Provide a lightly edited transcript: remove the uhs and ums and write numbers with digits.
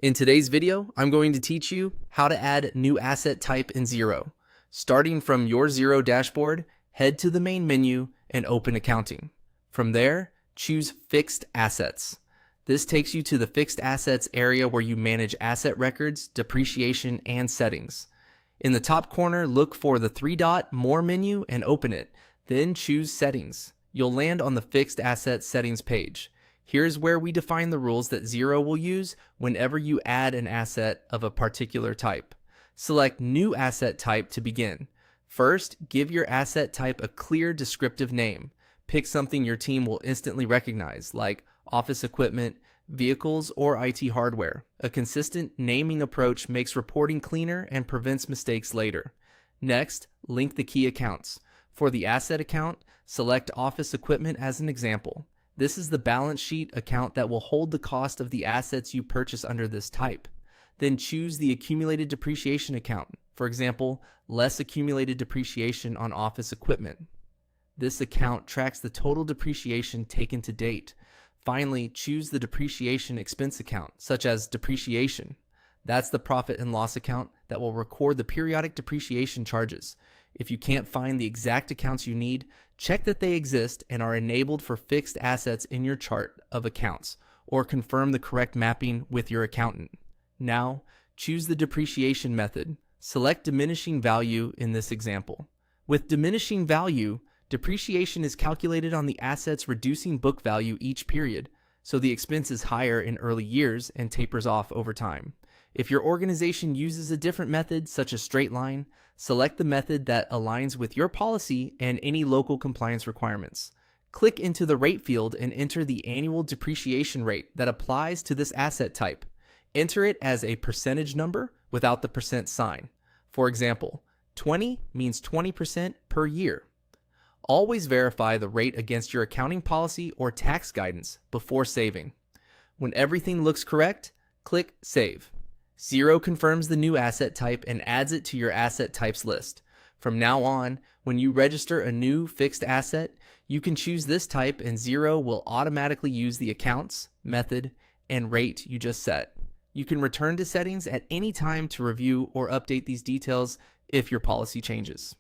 In today's video, I'm going to teach you how to add new asset type in Xero. Starting from your Xero dashboard, head to the main menu and open Accounting. From there, choose Fixed Assets. This takes you to the Fixed Assets area where you manage asset records, depreciation, and settings. In the top corner, look for the three-dot More menu and open it. Then choose Settings. You'll land on the Fixed Asset Settings page. Here's where we define the rules that Xero will use whenever you add an asset of a particular type. Select New Asset Type to begin. First, give your asset type a clear descriptive name. Pick something your team will instantly recognize, like office equipment, vehicles, or IT hardware. A consistent naming approach makes reporting cleaner and prevents mistakes later. Next, link the key accounts. For the asset account, select office equipment as an example. This is the balance sheet account that will hold the cost of the assets you purchase under this type. Then choose the accumulated depreciation account. For example, less accumulated depreciation on office equipment. This account tracks the total depreciation taken to date. Finally, choose the depreciation expense account, such as depreciation. That's the profit and loss account that will record the periodic depreciation charges. If you can't find the exact accounts you need, check that they exist and are enabled for fixed assets in your chart of accounts, or confirm the correct mapping with your accountant. Now, choose the depreciation method. Select diminishing value in this example. With diminishing value, depreciation is calculated on the assets reducing book value each period, so the expense is higher in early years and tapers off over time. If your organization uses a different method, such as straight line, select the method that aligns with your policy and any local compliance requirements. Click into the rate field and enter the annual depreciation rate that applies to this asset type. Enter it as a percentage number without the percent sign. For example, 20 means 20% per year. Always verify the rate against your accounting policy or tax guidance before saving. When everything looks correct, click Save. Xero confirms the new asset type and adds it to your asset types list. From now on, when you register a new fixed asset, you can choose this type and Xero will automatically use the accounts, method, and rate you just set. You can return to settings at any time to review or update these details if your policy changes.